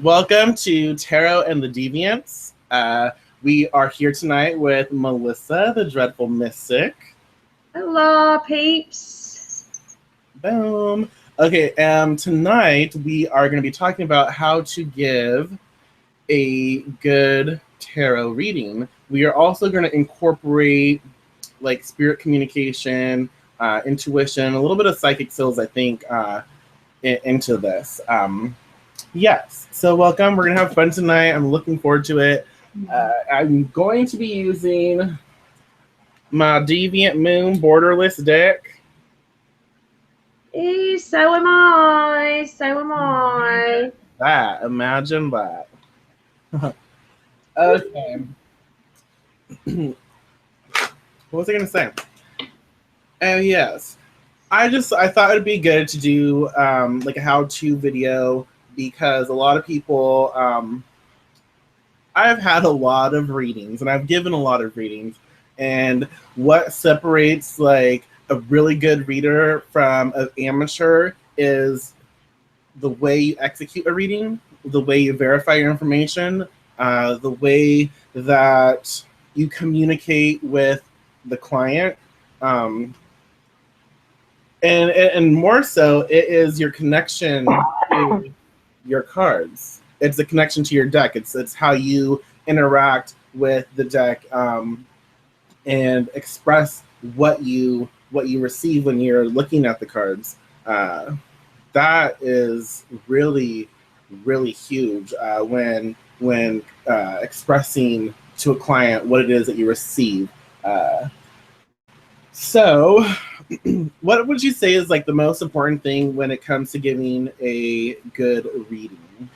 Welcome to Tarot and the Deviants. We are here tonight with Melissa, the Dreadful Mystic. Hello, peeps. Boom. Okay, tonight we are going to be talking about how to give a good tarot reading. We are also going to incorporate like spirit communication, intuition, a little bit of psychic skills, I think, into this. Yes, so welcome. We're going to have fun tonight. I'm looking forward to it. I'm going to be using my Deviant Moon Borderless deck. So am I. So am I. Imagine that. Okay. What was I going to say? And yes, I thought it'd be good to do like a how-to video because a lot of people, I've had a lot of readings and I've given a lot of readings, and what separates like a really good reader from an amateur is the way you execute a reading, the way you verify your information, the way that you communicate with the client. And more so, it is your connection to your cards. It's a connection to your deck. It's how you interact with the deck and express what you receive when you're looking at the cards. That is really, really huge when expressing to a client what it is that you receive. So, what would you say is like the most important thing when it comes to giving a good reading?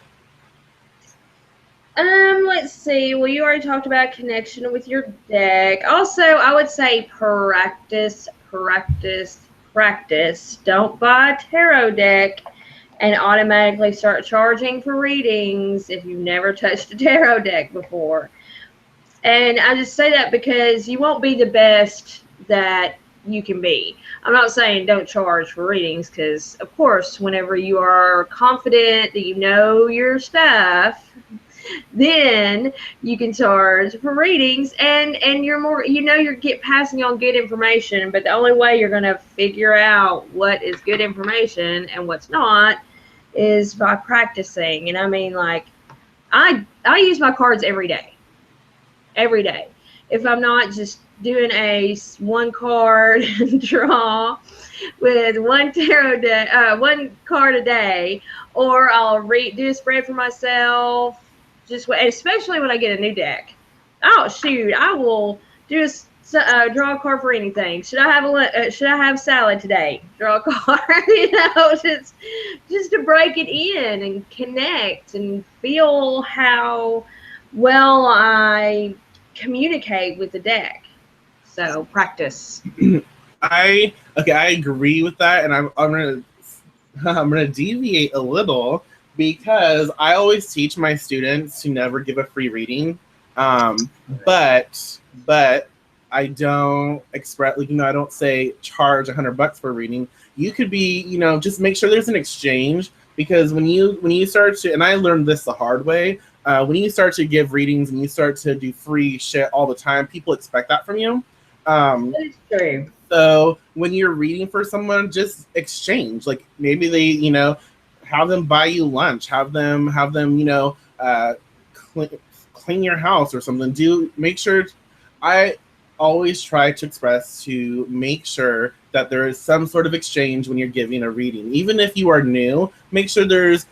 Let's see. Well, you already talked about connection with your deck. Also, I would say practice. Don't buy a tarot deck and automatically start charging for readings if you've never touched a tarot deck before. And I just say that because you won't be the best that you can be. I'm not saying don't charge for readings because, of course, whenever you are confident that you know your stuff, then you can charge for readings, and you're more, you're passing on good information. But the only way you're going to figure out what is good information and what's not is by practicing. And I mean, like, I use my cards every day. If I'm not just doing a one card draw with one tarot deck, one card a day, or I'll do a spread for myself. Especially when I get a new deck. Oh shoot! I will do a draw a card for anything. Should I have salad today? Draw a card. Just to break it in and connect and feel how well I communicate with the deck. So practice. I agree with that, and I'm gonna deviate a little because I always teach my students to never give a free reading, but I don't express, like, I don't say charge $100 for a reading. You could be, just make sure there's an exchange, because when you start to, and I learned this the hard way, when you start to give readings and you start to do free shit all the time, people expect that from you. That is true. So when you're reading for someone, just exchange. Like maybe they, have them buy you lunch, have them, clean your house or something. Make sure. I always try to express to make sure that there is some sort of exchange when you're giving a reading. Even if you are new, make sure there's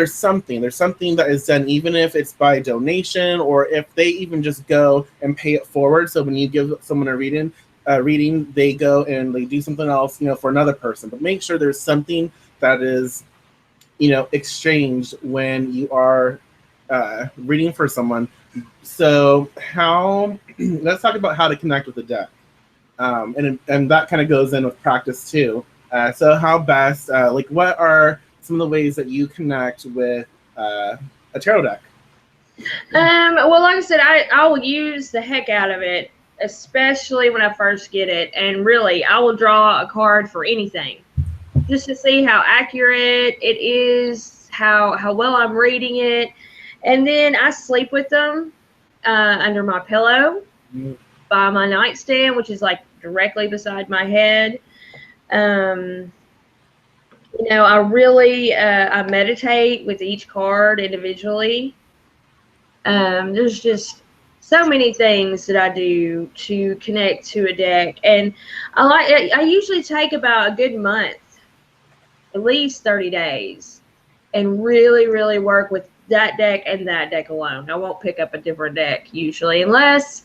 something that is done, even if it's by donation or if they even just go and pay it forward. So when you give someone a reading, they go and they do something else, for another person. But make sure there's something that is, exchanged when you are reading for someone. So let's talk about how to connect with the deck. And that kind of goes in with practice too. So how best, what are some of the ways that you connect with a tarot deck? Well, like I said, I will use the heck out of it, especially when I first get it. And really, I will draw a card for anything, just to see how accurate it is, how well I'm reading it. And then I sleep with them under my pillow by my nightstand, which is like directly beside my head. I really I meditate with each card individually. There's just so many things that I do to connect to a deck, and I usually take about a good month, at least 30 days, and really, really work with that deck and that deck alone. I won't pick up a different deck usually unless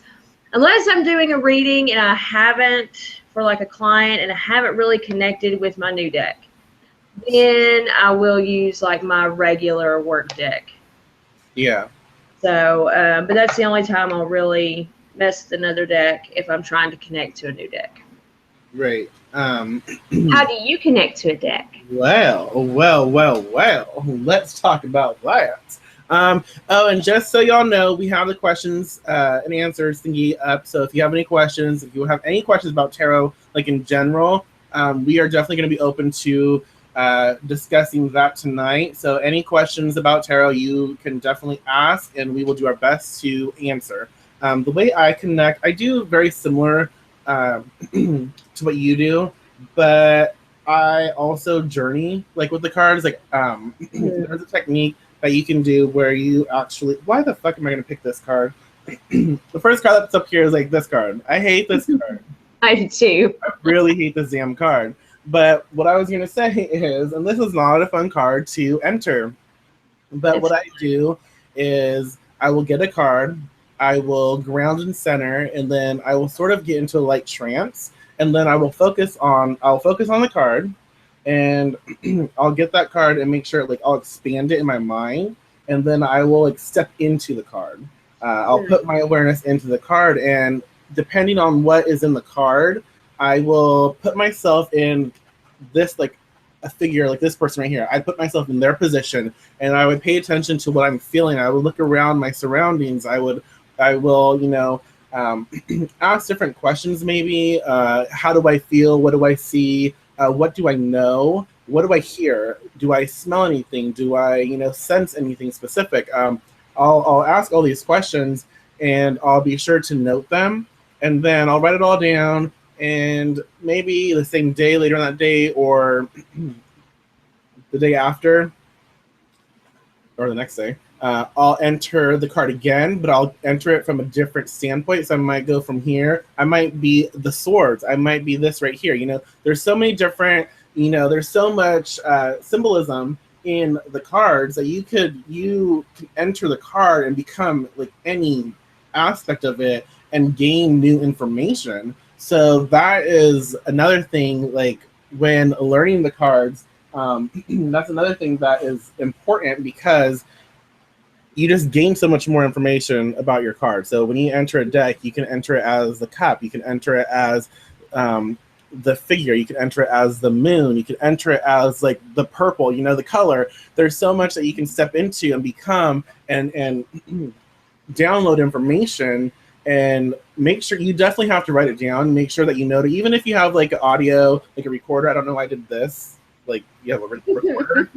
I'm doing a reading and I haven't, for like a client, and I haven't really connected with my new deck. Then I will use like my regular work deck. Yeah. So, but that's the only time I'll really mess with another deck, if I'm trying to connect to a new deck. Right. How do you connect to a deck? Well. Let's talk about that. And just so y'all know, we have the questions and answers thingy up. So if you have any questions, if you have any questions about tarot, like in general, we are definitely going to be open to discussing that tonight. So any questions about tarot, you can definitely ask, and we will do our best to answer. The way I connect, I do very similar to what you do, but I also journey like with the cards. Like there's a technique that you can do where you actually, why the fuck am I going to pick this card? The first card that's up here is like this card. I hate this card. I do too. I really hate this damn card. But what I was going to say is, and this is not a fun card to enter, but what I do is I will get a card, I will ground and center, and then I will sort of get into a light trance, and then I'll focus on the card, and I'll get that card and make sure like I'll expand it in my mind, and then I will like step into the card. I'll put my awareness into the card, and depending on what is in the card, I will put myself in this, like a figure, like this person right here. I put myself in their position, and I would pay attention to what I'm feeling. I would look around my surroundings. I will, ask different questions. Maybe, how do I feel? What do I see? What do I know? What do I hear? Do I smell anything? Do I, sense anything specific? I'll ask all these questions, and I'll be sure to note them, and then I'll write it all down. And maybe the same day, later on that day, or the day after, or the next day, I'll enter the card again, but I'll enter it from a different standpoint. So I might go from here. I might be the swords. I might be this right here. There's so many different, there's so much symbolism in the cards that you can enter the card and become like any aspect of it and gain new information. So that is another thing, like when learning the cards, that's another thing that is important because you just gain so much more information about your card. So when you enter a deck, you can enter it as the cup, you can enter it as the figure, you can enter it as the moon, you can enter it as like the purple, the color. There's so much that you can step into and become and download information. And make sure you definitely have to write it down. Make sure that you note it, even if you have like an audio, like a recorder. I don't know why I did this. Like you have a recorder.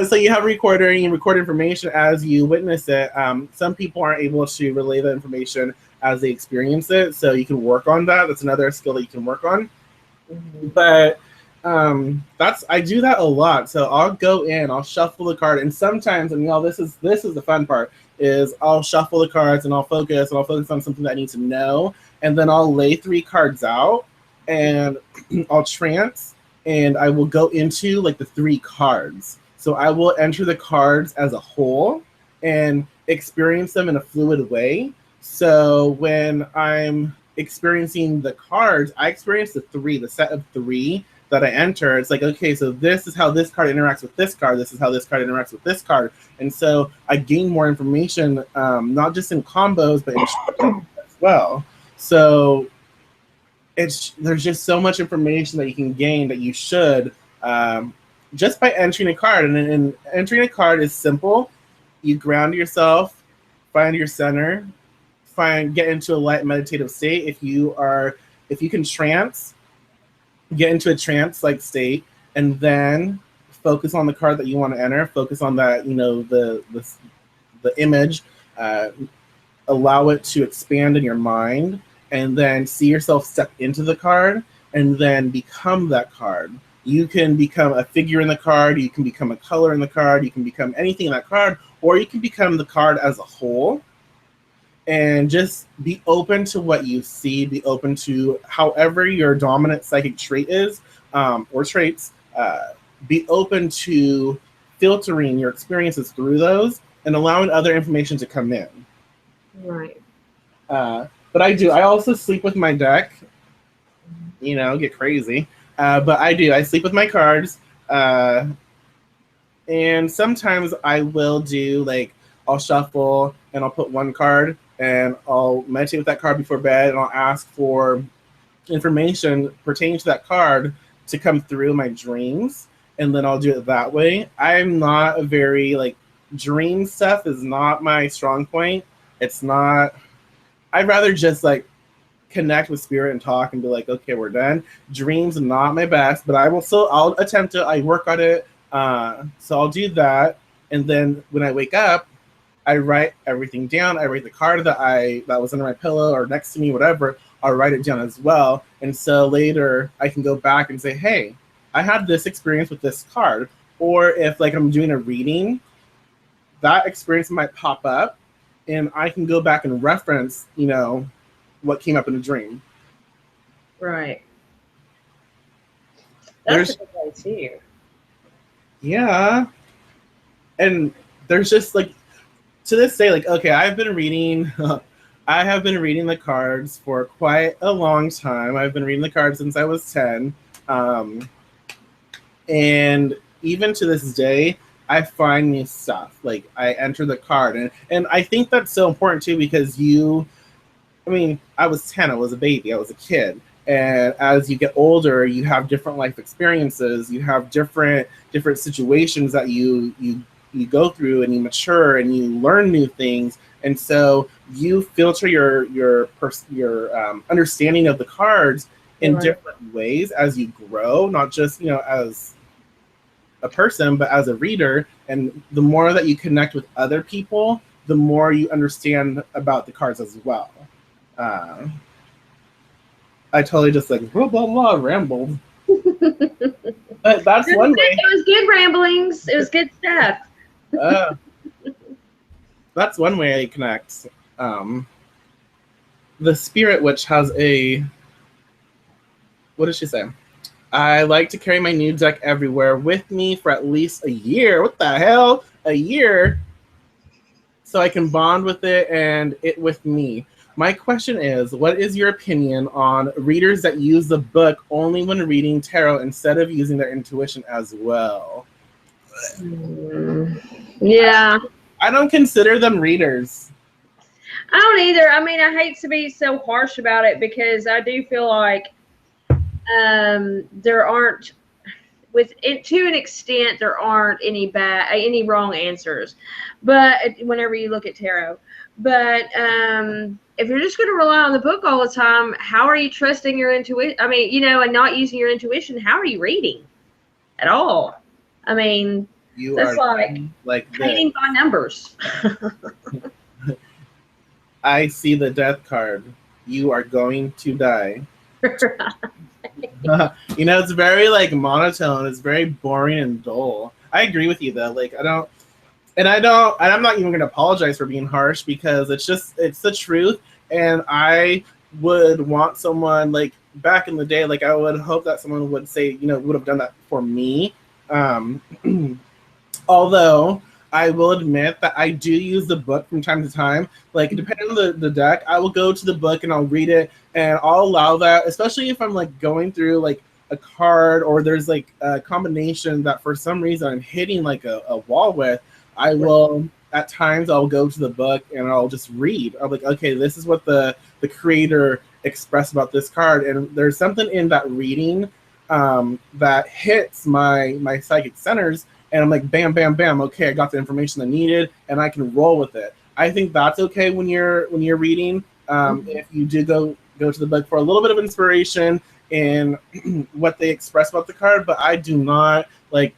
So you have a recorder and you record information as you witness it. Some people aren't able to relay the information as they experience it, so you can work on that. That's another skill that you can work on. But I do that a lot. So I'll go in, I'll shuffle the card, and sometimes, and this is the fun part, is I'll shuffle the cards and I'll focus on something that I need to know, and then I'll lay 3 cards out and I'll trance, and I will go into like the 3 cards. So I will enter the cards as a whole and experience them in a fluid way. So when I'm experiencing the cards, I experience the set of 3 that I enter. It's like, okay, so this is how this card interacts with this card. This is how this card interacts with this card. And so I gain more information, not just in combos, but in as well. So there's just so much information that you can gain that you should just by entering a card. And entering a card is simple. You ground yourself, find your center, get into a light meditative state. If you can trance, get into a trance-like state, and then focus on the card that you want to enter, focus on that, the image, uh, allow it to expand in your mind, and then see yourself step into the card and then become that card. You can become a figure in the card, you can become a color in the card, you can become anything in that card, or you can become the card as a whole. And just be open to what you see, be open to however your dominant psychic trait is, or traits. Be open to filtering your experiences through those and allowing other information to come in. Right. But I also sleep with my deck, get crazy. But I sleep with my cards. And sometimes I will do, like, I'll shuffle and I'll put one card and I'll meditate with that card before bed, and I'll ask for information pertaining to that card to come through my dreams, and then I'll do it that way. I'm not a very, like, dream stuff is not my strong point. It's not, I'd rather just, like, connect with spirit and talk and be like, okay, we're done. Dreams not my best, but I'll attempt it. I work on it. So I'll do that, and then when I wake up, I write everything down. I write the card that was under my pillow or next to me, whatever. I'll write it down as well. And so later I can go back and say, hey, I had this experience with this card. Or if, like, I'm doing a reading, that experience might pop up and I can go back and reference, what came up in a dream. Right. That's a good way too. Yeah. And there's just, like, to this day, like, okay, I have been reading the cards for quite a long time. I've been reading the cards since I was 10. And even to this day, I find new stuff. Like, I enter the card. And I think that's so important too, because I was 10, I was a baby, I was a kid. And as you get older, you have different life experiences, you have different situations that you go through, and you mature and you learn new things, and so you filter your understanding of the cards in different ways as you grow, not just as a person, but as a reader. And the more that you connect with other people, the more you understand about the cards as well. I totally just, like, blah blah blah rambled. But that's one way. It was good ramblings. It was good stuff. That's one way I connect. The Spirit Witch has what does she say? I like to carry my new deck everywhere with me for at least a year. What the hell? A year? So I can bond with it and it with me. My question is, what is your opinion on readers that use the book only when reading tarot instead of using their intuition as well? Yeah. I don't consider them readers. I don't either. I mean, I hate to be so harsh about it, because I do feel like there aren't, to an extent, there aren't any wrong answers. But whenever you look at tarot, but if you're just going to rely on the book all the time, how are you trusting your intuition? I mean, and not using your intuition, how are you reading at all? I mean, that's like painting by numbers. I see the death card. You are going to die. It's very, like, monotone. It's very boring and dull. I agree with you though. Like, I'm not even going to apologize for being harsh, because it's the truth. And I would want someone, like, back in the day, like, I would hope that someone would say, would have done that for me. Although I will admit that I do use the book from time to time. Like, depending on the deck, I will go to the book and I'll read it, and I'll allow that, especially if I'm, like, going through, like, a card, or there's, like, a combination that for some reason I'm hitting, like, a wall with. I will, at times, I'll go to the book and I'll just read. I'm like, okay, this is what the creator expressed about this card, and there's something in that reading that hits my psychic centers. And I'm like, bam, bam, bam. Okay, I got the information I needed, and I can roll with it. I think that's okay when you're reading. If you do go to the book for a little bit of inspiration in what they express about the card, but I do not, like,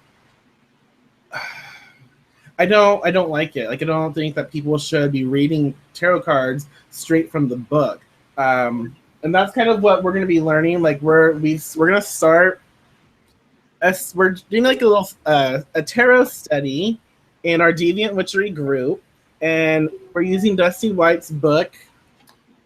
I don't like it. Like, I don't think that people should be reading tarot cards straight from the book. And that's kind of what we're going to be learning. Like, we're going to start. We're doing like a little a tarot study in our Deviant Witchery group, and we're using Dusty White's book,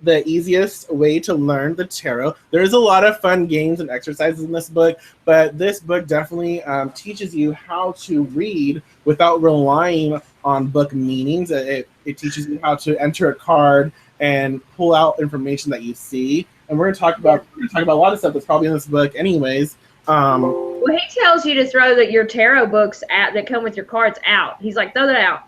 The Easiest Way to Learn the Tarot. There's a lot of fun games and exercises in this book, but this book definitely teaches you how to read without relying on book meanings. It teaches you how to enter a card and pull out information that you see. And we're going to talk about a lot of stuff that's probably in this book anyways. Well, he tells you to throw your tarot books that come with your cards out. He's like, throw that out.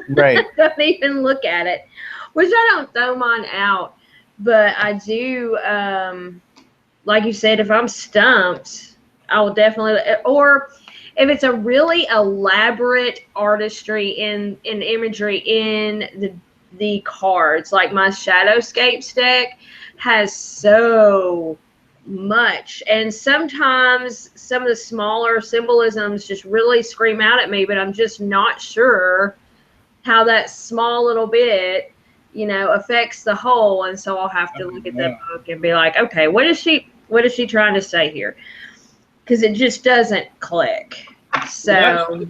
Right. Don't even look at it. Which I don't throw mine out. But I do, like you said, if I'm stumped, I will definitely, or if it's a really elaborate artistry in imagery in the cards, like my Shadowscapes deck has so much, and sometimes some of the smaller symbolisms just really scream out at me, but I'm just not sure how that small little bit affects the whole, and so I'll have to look at that book and be like, okay, what is she trying to say here? Because it just doesn't click. So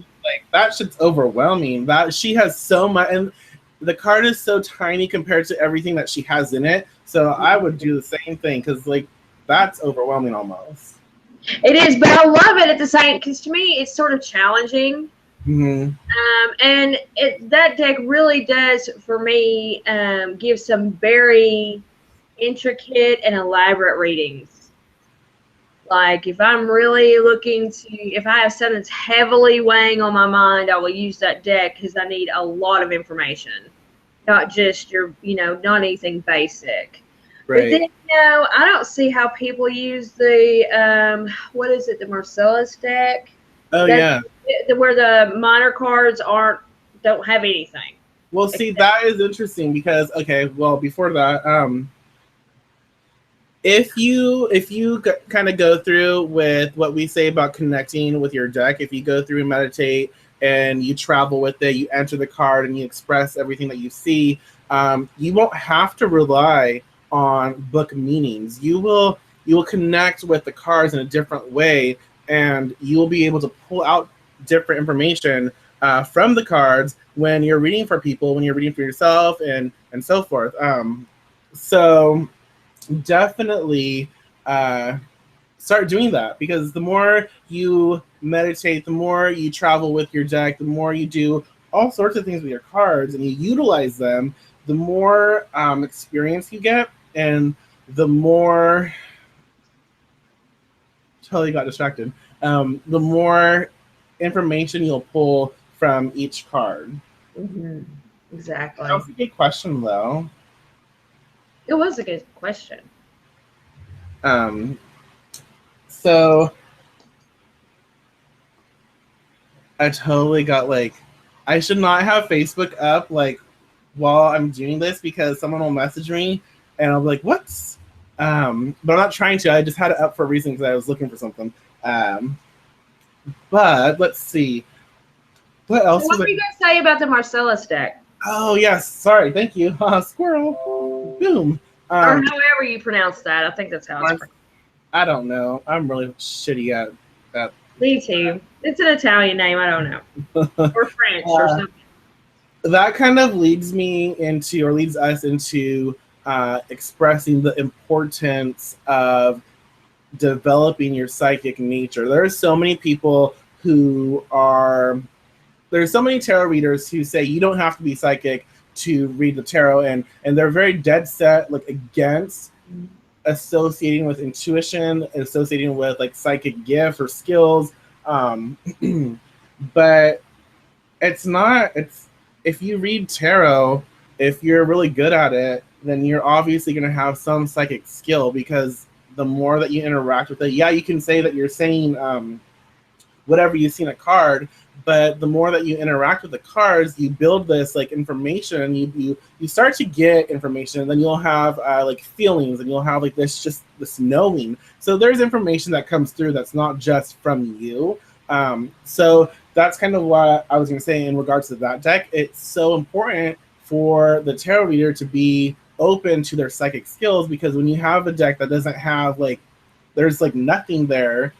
that shit's overwhelming. That she has so much, and the card is so tiny compared to everything that she has in it. So I would do the same thing, because that's overwhelming almost. It is, but I love it at the same, because to me it's sort of challenging. Mm-hmm. And that deck really does, for me, give some very intricate and elaborate readings. Like, if I'm really if I have something that's heavily weighing on my mind, I will use that deck, because I need a lot of information, not just not anything basic. Right. But then, I don't see how people use the, what is it, the Marcellus deck? Oh, yeah. Where the minor cards don't have anything. Well, see, that is interesting because, okay, well, before that, if you kind of go through with what we say about connecting with your deck, if you go through and meditate and you travel with it, you enter the card and you express everything that you see, you won't have to rely on book meanings. You will connect with the cards in a different way, and you will be able to pull out different information from the cards when you're reading for people, when you're reading for yourself, and so forth. So definitely start doing that, because the more you meditate, the more you travel with your deck, the more you do all sorts of things with your cards and you utilize them, the more experience you get, and the more totally got distracted. The more information you'll pull from each card. Mm-hmm. Exactly. That was a good question, though. It was a good question. So I totally got I should not have Facebook up while I'm doing this, because someone will message me and I'll be like, "What's?" But I'm not trying to. I just had it up for a reason, because I was looking for something. But let's see. What else? What were you going to say about the Marcellus deck? Oh, yes. Sorry. Thank you. Squirrel. Boom. Or however you pronounce that. I think that's how it's pronounced. I don't know. I'm really shitty at that. Me too. It's an Italian name. I don't know. Or French or something. That kind of leads us into expressing the importance of developing your psychic nature. There are so many people there's so many tarot readers who say you don't have to be psychic to read the tarot, and they're very dead set against associating with intuition, associating with psychic gifts or skills. But it's not. If you read tarot, if you're really good at it, then you're obviously going to have some psychic skill, because the more that you interact with it, you can say that you're saying whatever you see in a card, but the more that you interact with the cards, you build this information. You start to get information, and then you'll have feelings, and you'll have this knowing. So there's information that comes through that's not just from you. So that's kind of what I was going to say in regards to that deck. It's so important for the tarot reader to be open to their psychic skills, because when you have a deck that doesn't have like, there's like nothing there,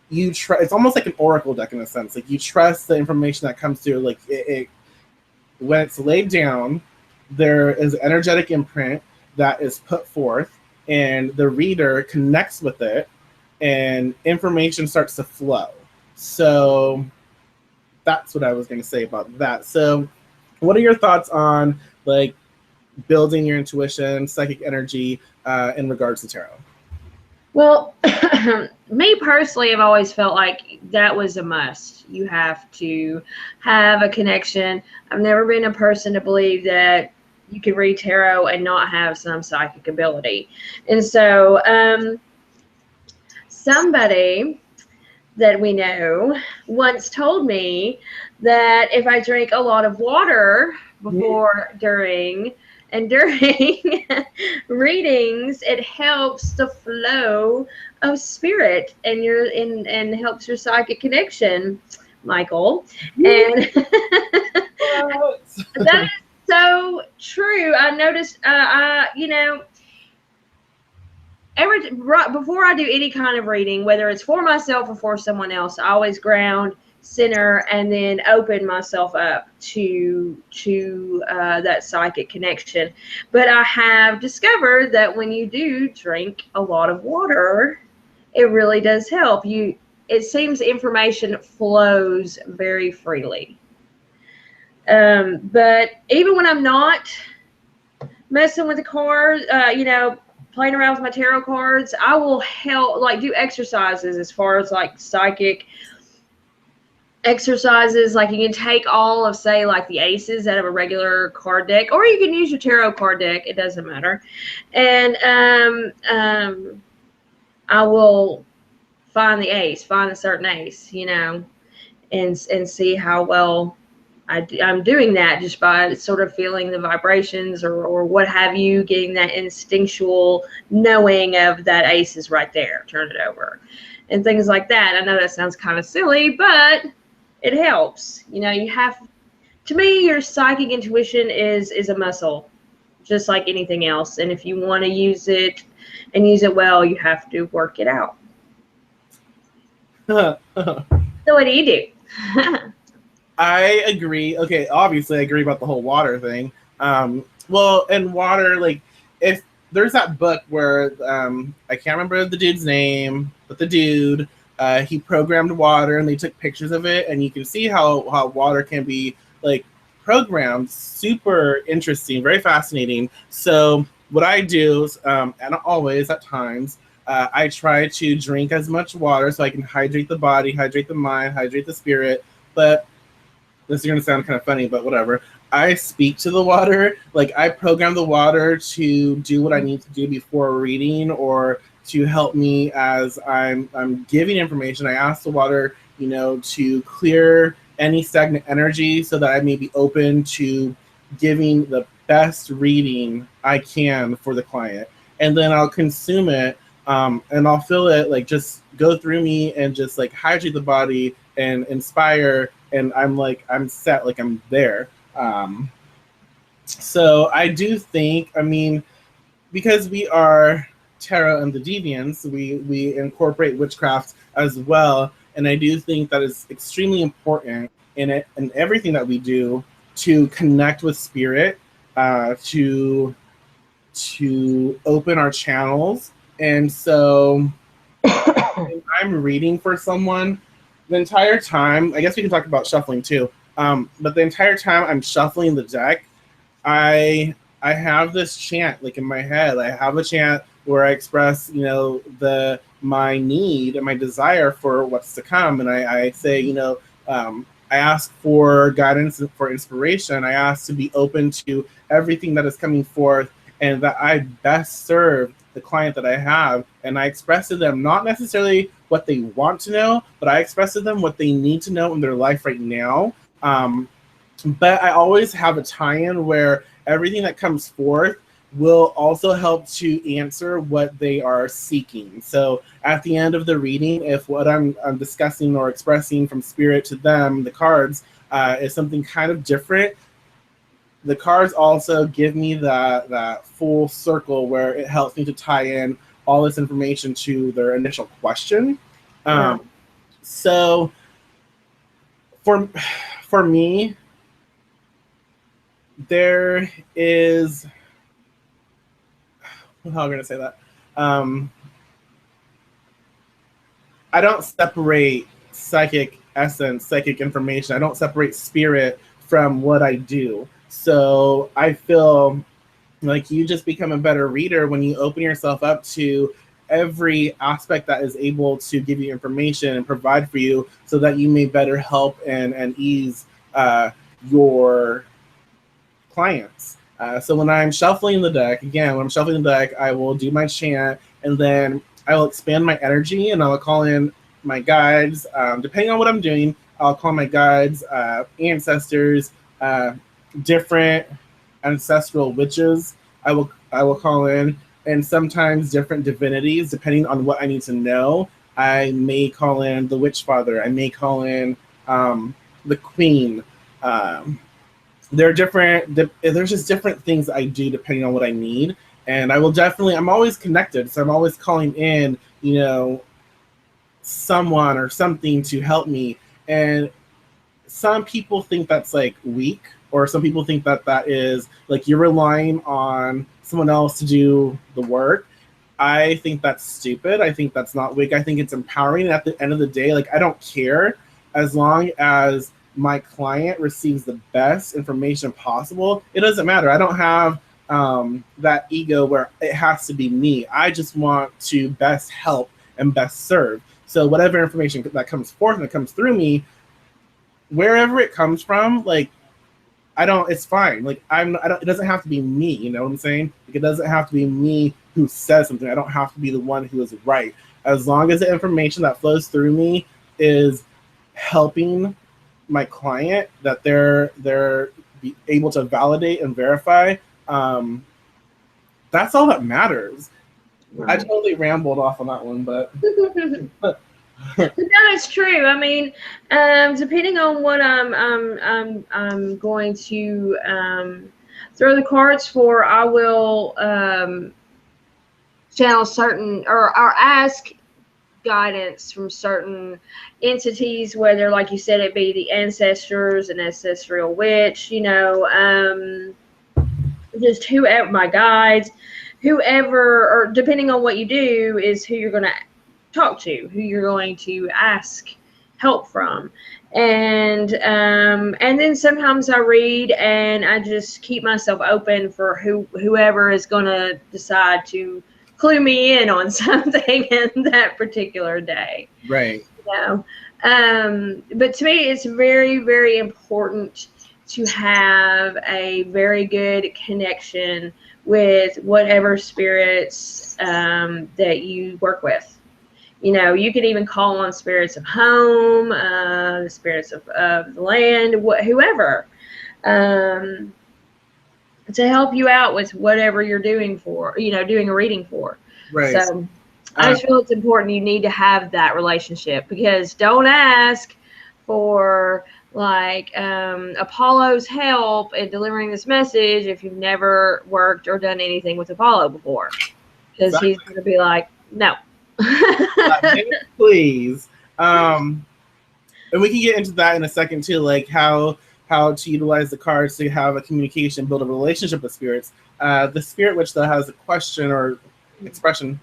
you try. It's almost like an oracle deck in a sense. Like you trust the information that comes through. Like it when it's laid down, there is an energetic imprint that is put forth, and the reader connects with it, and information starts to flow. So that's what I was going to say about that. So, what are your thoughts on like building your intuition, psychic energy, in regards to tarot? Well, me personally, I've always felt like that was a must. You have to have a connection. I've never been a person to believe that you can read tarot and not have some psychic ability. And so, somebody that we know once told me that if I drink a lot of water before, during readings, it helps the flow of spirit and and helps your psychic connection, Michael. And that is so true. I noticed, right before I do any kind of reading, whether it's for myself or for someone else, I always ground, center, and then open myself up to that psychic connection. But I have discovered that when you do drink a lot of water, it really does help you. It seems information flows very freely. But even when I'm not messing with the cards, playing around with my tarot cards, I will do exercises as far as like psychic exercises. Like you can take all of, say, like the aces out of a regular card deck, or you can use your tarot card deck. It doesn't matter. And I will find a certain ace, and see how well I'm doing that just by sort of feeling the vibrations or what have you, getting that instinctual knowing of that ace is right there, turn it over, and things like that. I know that sounds kind of silly, but it helps. You have, to me, your psychic intuition is a muscle, just like anything else. And if you want to use it and use it well, you have to work it out. So what do you do? I agree. Okay, obviously I agree about the whole water thing. Well, and water, like, if there's that book where I can't remember the dude's name, but the dude, he programmed water, and they took pictures of it, and you can see how water can be like programmed. Super interesting, very fascinating. So what I do is, and always at times, I try to drink as much water so I can hydrate the body, hydrate the mind, hydrate the spirit. But this is going to sound kind of funny, but whatever. I speak to the water. Like, I program the water to do what I need to do before reading, or to help me as I'm giving information. I ask the water, to clear any stagnant energy so that I may be open to giving the best reading I can for the client. And then I'll consume it, and I'll feel it like just go through me and just like hydrate the body and inspire. And I'm set, like I'm there. So I do think, because we are tarot and the Deviants, we incorporate witchcraft as well. And I do think that is extremely important in everything that we do, to connect with spirit, to open our channels. And so when I'm reading for someone, the entire time, I guess we can talk about shuffling too, but the entire time I'm shuffling the deck, I have this chant like in my head. I have a chant where I express, my need and my desire for what's to come. And I say, I ask for guidance and for inspiration. I ask to be open to everything that is coming forth, and that I best serve the client that I have. And I express to them not necessarily what they want to know, but I express to them what they need to know in their life right now. But I always have a tie-in where everything that comes forth will also help to answer what they are seeking. So at the end of the reading, if what I'm discussing or expressing from spirit to them, the cards, is something kind of different, the cards also give me that full circle where it helps me to tie in all this information to their initial question. Yeah. So for me, there is, how am I going to say that? I don't separate psychic essence, psychic information. I don't separate spirit from what I do. So I feel like you just become a better reader when you open yourself up to every aspect that is able to give you information and provide for you so that you may better help and ease your clients. So when I'm shuffling the deck, again, when I'm shuffling the deck, I will do my chant, and then I will expand my energy, and I will call in my guides. Depending on what I'm doing, I'll call my guides, ancestors, different ancestral witches. I will call in, and sometimes different divinities, depending on what I need to know. I may call in the witch father. I may call in the queen. There are different. There's just different things I do depending on what I need, and I will definitely. I'm always connected, so I'm always calling in, someone or something to help me. And some people think that's like weak, or some people think that that is like you're relying on someone else to do the work. I think that's stupid. I think that's not weak. I think it's empowering. At the end of the day, like I don't care as long as my client receives the best information possible. It doesn't matter. I don't have that ego where it has to be me. I just want to best help and best serve. So whatever information that comes forth and that comes through me, wherever it comes from, like it's fine. Like I don't, it doesn't have to be me, you know what I'm saying? Like it doesn't have to be me who says something. I don't have to be the one who is right. As long as the information that flows through me is helping my client, that they're be able to validate and verify, that's all that matters. Right. I totally rambled off on that one, but no, it's true. I mean, depending on what I'm going to throw the cards for, I will channel certain or ask guidance from certain entities, whether, like you said, it be the ancestors, an ancestral witch, just whoever, my guides, whoever, or depending on what you do, is who you're going to talk to, who you're going to ask help from. And then sometimes I read and I just keep myself open for whoever is going to decide to clue me in on something in that particular day. Right. But to me, it's very, very important to have a very good connection with whatever spirits that you work with. You could even call on spirits of home, the spirits of the land, whoever, to help you out with whatever you're doing doing a reading for. Right. So I just feel it's important. You need to have that relationship, because don't ask for like Apollo's help in delivering this message if you've never worked or done anything with Apollo before, because he's going to be like, no. Please. And we can get into that in a second too, like how to utilize the cards to have a communication, build a relationship with spirits. The spirit witch that has a question or expression,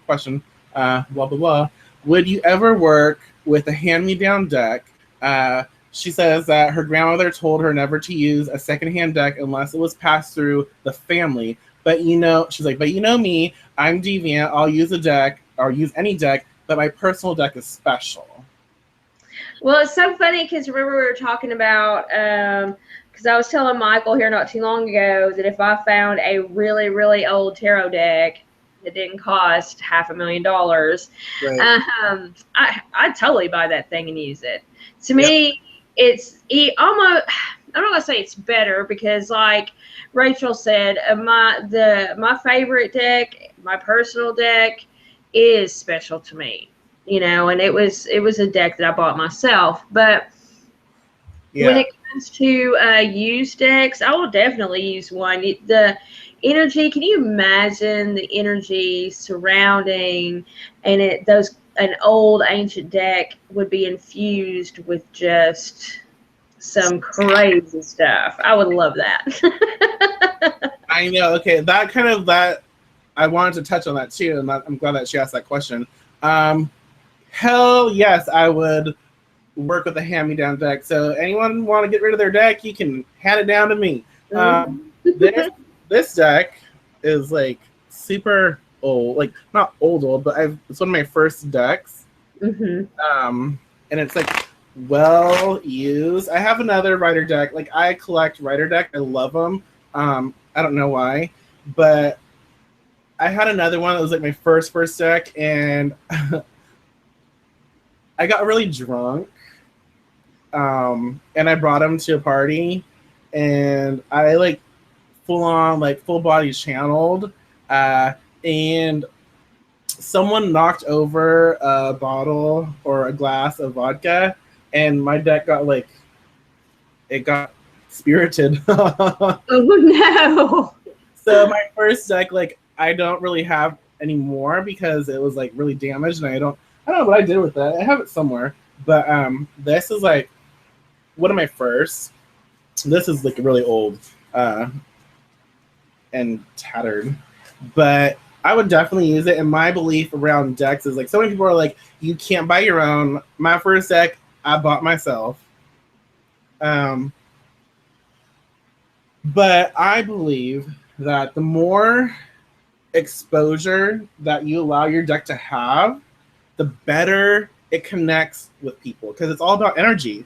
blah blah blah. Would you ever work with a hand-me-down deck? She says that her grandmother told her never to use a secondhand deck unless it was passed through the family. But she's like, but me, I'm deviant. I'll use a deck or use any deck, but my personal deck is special. Well, it's so funny because remember we were talking about, because I was telling Michael here not too long ago that if I found a really, really old tarot deck that didn't cost $500,000, right. I'd totally buy that thing and use it. To me, it's almost, I'm not gonna say it's better because, like Rachel said, my favorite deck, my personal deck, is special to me. You know, and it was a deck that I bought myself. But when Yeah. it comes to used decks, I will definitely use one. The energy, can you imagine the energy surrounding and an old ancient deck would be infused with just some crazy stuff. I would love that. I know. Okay, that I wanted to touch on that too, and I'm glad that she asked that question. Um, Hell yes, I would work with a hand-me-down deck. So anyone want to get rid of their deck, you can hand it down to me. This this deck is like super old, like not old, but it's one of my first decks. Mm-hmm. And it's like well used. I have another Rider deck. Like I collect Rider deck. I love them. I don't know why, but I had another one that was like my first deck, and I got really drunk. And I brought him to a party, and I like full on like full body channeled, and someone knocked over a bottle or a glass of vodka, and my deck got like it got spirited. Oh no! So my first deck, like I don't really have anymore because it was like really damaged, and I don't know what I did with that. I have it somewhere, but this is like one of my first. This is like really old and tattered, but I would definitely use it. And my belief around decks is like so many people are like, you can't buy your own. My first deck, I bought myself. But I believe that the more exposure that you allow your deck to have, the better it connects with people because it's all about energy.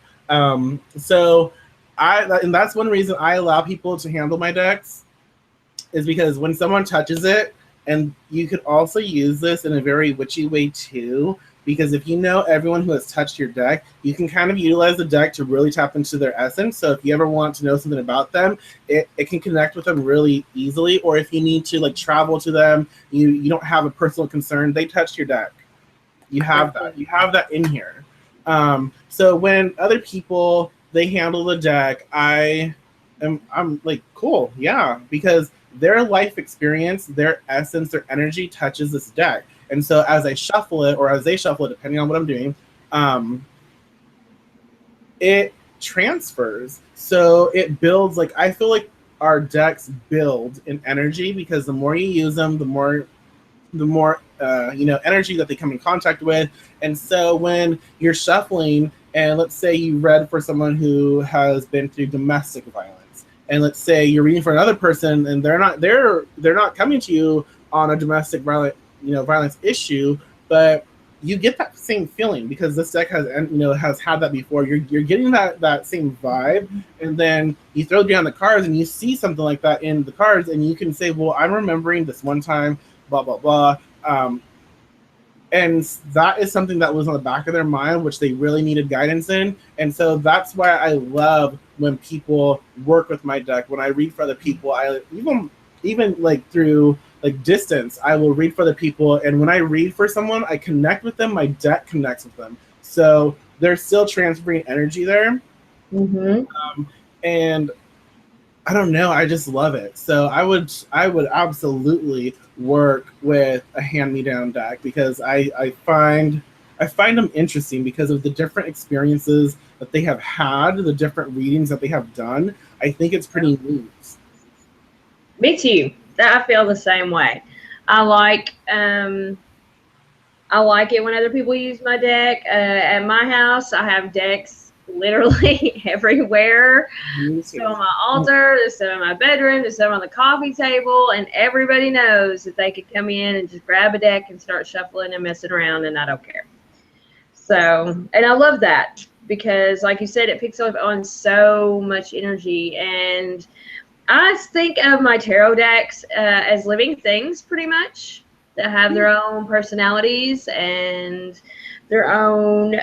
So and that's one reason I allow people to handle my decks is because when someone touches it, and you could also use this in a very witchy way too, because if you know everyone who has touched your deck, you can kind of utilize the deck to really tap into their essence. So if you ever want to know something about them, it can connect with them really easily. Or if you need to like travel to them, you don't have a personal concern, they touched your deck. You have that. You have that in here. So when other people they handle the deck, I'm like, cool, yeah, because their life experience, their essence, their energy touches this deck. And so as I shuffle it, or as they shuffle it, depending on what I'm doing, it transfers. So it builds, like, I feel like our decks build in energy because the more you use them, the more energy that they come in contact with. And so when you're shuffling, and let's say you read for someone who has been through domestic violence, and let's say you're reading for another person, and they're not coming to you on a domestic violence issue, but you get that same feeling because this deck has had that before. You're getting that same vibe, and then you throw down the cards and you see something like that in the cards, and you can say, well, I'm remembering this one time, blah blah blah, and that is something that was on the back of their mind, which they really needed guidance in. And so that's why I love when people work with my deck. When I read for other people, I even like through like distance, I will read for other people. And when I read for someone, I connect with them. My deck connects with them. So there's still transferring energy there. Mm-hmm. And I don't know. I just love it. So I would absolutely work with a hand-me-down deck because I find them interesting because of the different experiences that they have had, the different readings that they have done. I think it's pretty neat. Me too. I feel the same way. I like it when other people use my deck. At my house, I have decks literally everywhere. There's some on my altar, there's some in my bedroom, there's some on the coffee table, and everybody knows that they could come in and just grab a deck and start shuffling and messing around, and I don't care. So, and I love that because, like you said, it picks up on so much energy. And I think of my tarot decks as living things pretty much that have their own personalities and their own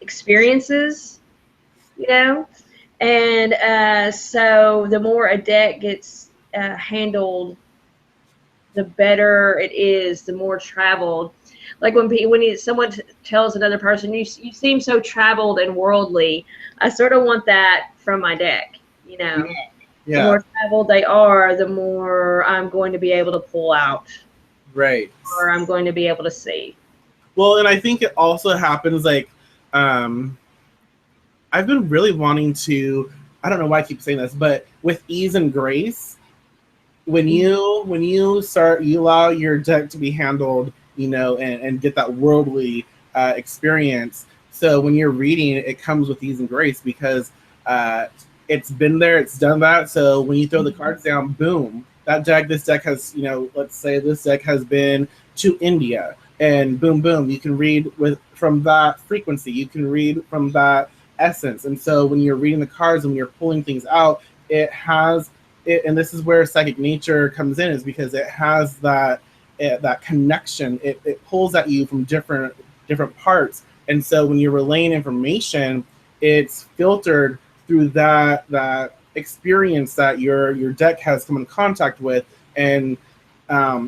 experiences, And so the more a deck gets handled, the better it is, the more traveled. Like someone tells another person, you seem so traveled and worldly, I sort of want that from my deck, you know. The Yeah. more traveled they are, the more I'm going to be able to pull out, Right. or I'm going to be able to see. Well, and I think it also happens like I've been really wanting to. I don't know why I keep saying this, but with ease and grace, when you allow your deck to be handled, and get that worldly experience. So when you're reading, it comes with ease and grace because it's been there, it's done that. So when you throw the cards down, boom, this deck has, let's say this deck has been to India, and boom, boom, you can read from that frequency, you can read from that essence. And so when you're reading the cards and when you're pulling things out, it has it, and this is where psychic nature comes in, is because it has that connection. It pulls at you from different parts, and so when you're relaying information, it's filtered through that experience that your deck has come in contact with, and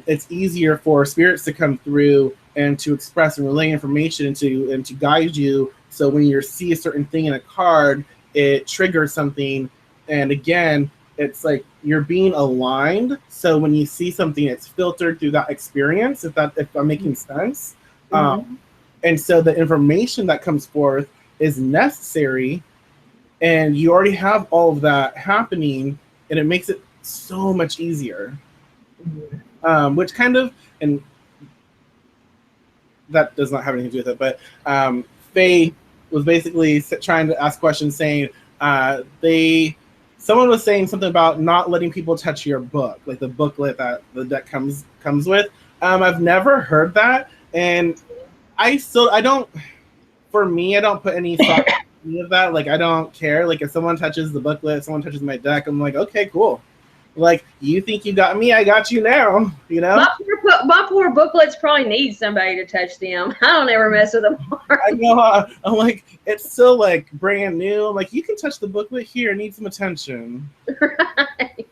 it's easier for spirits to come through and to express and relay information and to guide you. So when you see a certain thing in a card, it triggers something, and again, it's like you're being aligned. So when you see something, it's filtered through that experience. If I'm making sense, and so the information that comes forth is necessary, and you already have all of that happening, and it makes it so much easier. Which kind of, and that does not have anything to do with it, but Faye was basically trying to ask questions, saying someone was saying something about not letting people touch your book, like the booklet that the deck comes with. I've never heard that, and I don't. For me, I don't put any thought into any of that. Like, I don't care. Like, if someone touches the booklet, someone touches my deck, I'm like, okay, cool. Like, you think you got me, I got you now. My poor booklets probably need somebody to touch them. I don't ever mess with them. I know. I'm like, it's still like brand new. I'm like, you can touch the booklet here. Need some attention. Right.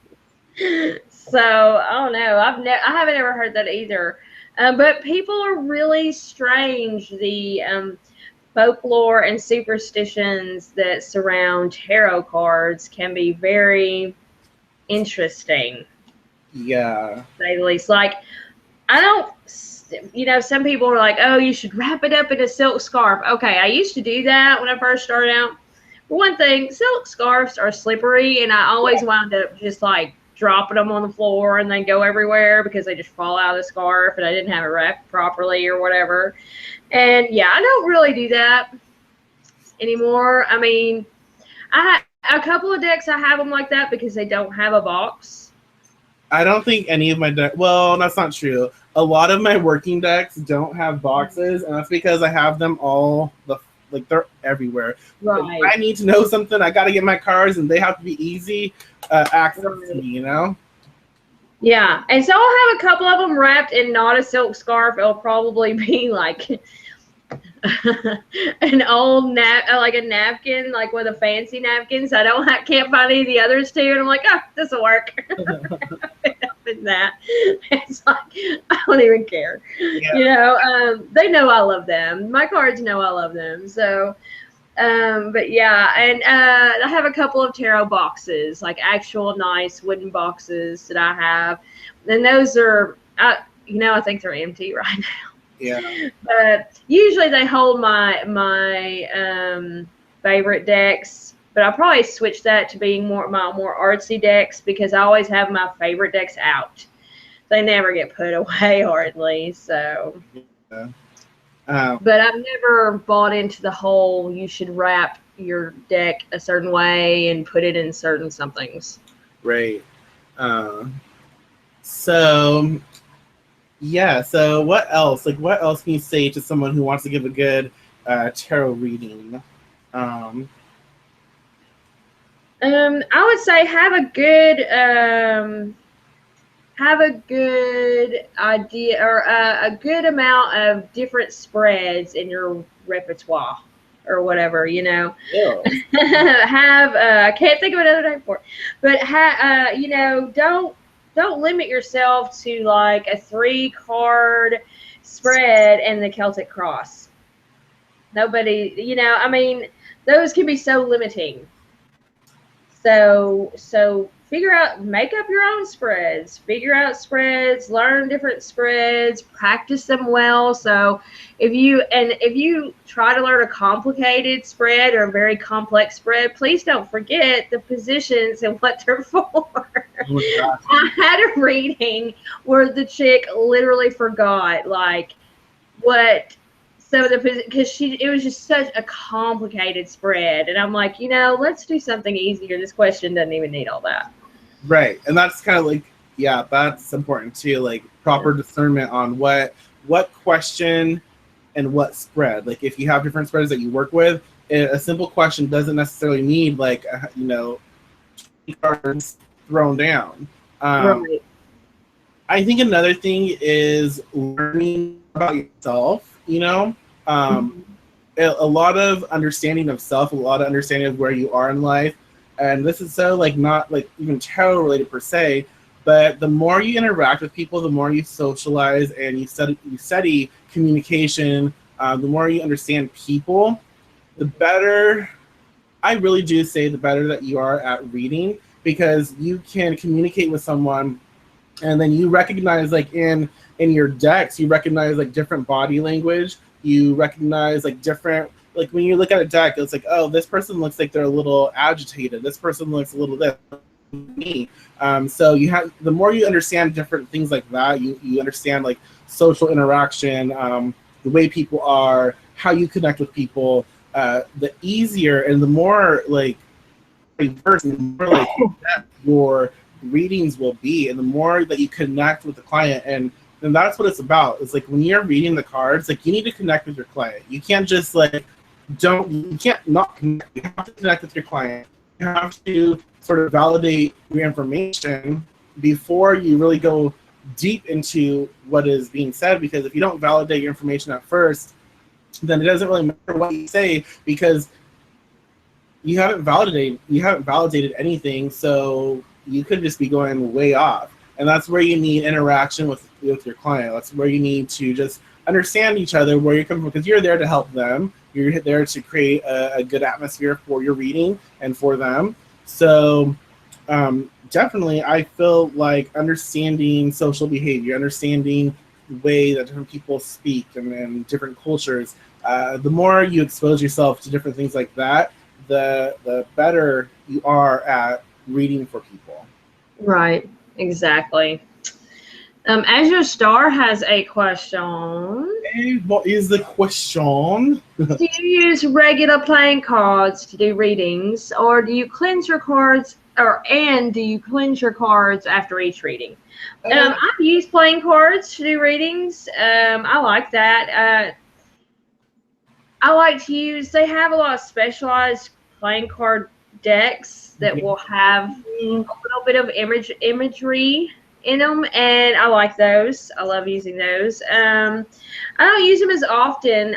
So I don't know. I haven't ever heard that either. But people are really strange. The folklore and superstitions that surround tarot cards can be very interesting. Yeah. To say the least. Like, I don't, some people are like, oh, you should wrap it up in a silk scarf. Okay, I used to do that when I first started out. For one thing, silk scarves are slippery, and I always wound up just like dropping them on the floor and they go everywhere because they just fall out of the scarf and I didn't have it wrapped properly or whatever. And yeah, I don't really do that anymore. I mean, I have a couple of decks, I have them like that because they don't have a box. I don't think any of my decks, well, that's not true. A lot of my working decks don't have boxes, and that's because I have them all, they're everywhere. Right. If I need to know something, I got to get my cards, and they have to be easy access to me, Yeah, and so I'll have a couple of them wrapped in not a silk scarf. It'll probably be like an old like a napkin, like with a fancy napkin. So can't find any of the others too, and I'm like, oh, this will work. That it's like I don't even care. Yeah. They know I love them. My cards know I love them. So, but yeah, and I have a couple of tarot boxes, like actual nice wooden boxes that I have, and those are, I think they're empty right now. Yeah. But usually they hold my favorite decks. But I'll probably switch that to being my more artsy decks because I always have my favorite decks out. They never get put away hardly. So. Yeah. But I've never bought into the whole you should wrap your deck a certain way and put it in certain somethings. Right. So, yeah. So what else? Like, what else can you say to someone who wants to give a good tarot reading? I would say have a good idea or a good amount of different spreads in your repertoire or whatever, you know. Ew. Have I can't think of another name for it, but you know, don't limit yourself to like a 3-card spread and the Celtic cross. Nobody, you know, I mean, those can be so limiting. So figure out, make up your own spreads, figure out spreads, learn different spreads, practice them well. So if you try to learn a complicated spread or a very complex spread, please don't forget the positions and what they're for. Oh, I had a reading where the chick literally forgot like what some of the, because it was just such a complicated spread, and I'm like, you know, let's do something easier. This question doesn't even need all that. right, and that's kind of like, yeah, that's important too. Like proper discernment on what question and what spread. Like if you have different spreads that you work with, a simple question doesn't necessarily need like you know, cards thrown down. Right. I think another thing is learning about yourself. You know, a lot of understanding of self, a lot of understanding of where you are in life, and this is so like not like even tarot related per se, but the more you interact with people, the more you socialize and you study communication, the more you understand people, the better. I really do say the better that you are at reading, because you can communicate with someone and then you recognize like in your decks, you recognize like different body language, you recognize like different, like when you look at a deck, it's like, oh, this person looks like they're a little agitated, this person looks a little this, me. So you have, the more you understand different things like that, you understand like social interaction, the way people are, how you connect with people, the easier and the more like diverse and the more like your readings will be, and the more that you connect with the client. And that's what it's about. It's like when you're reading the cards, like you need to connect with your client. You can't just like you can't not connect. You have to connect with your client. You have to sort of validate your information before you really go deep into what is being said, because if you don't validate your information at first, then it doesn't really matter what you say, because you haven't validated anything, so you could just be going way off. And that's where you need interaction with your client. That's where you need to just understand each other, where you're coming from, because you're there to help them. You're there to create a good atmosphere for your reading and for them. So definitely, I feel like understanding social behavior, understanding the way that different people speak and different cultures, the more you expose yourself to different things like that, the better you are at reading for people. Right. Exactly. As your star has a question. Hey, what is the question? Do you use regular playing cards to do readings, or do you cleanse your cards, and do you cleanse your cards after each reading? I use playing cards to do readings. I like that. I like to use. They have a lot of specialized playing card decks that will have a little bit of imagery in them, and I like those. I love using those. I don't use them as often.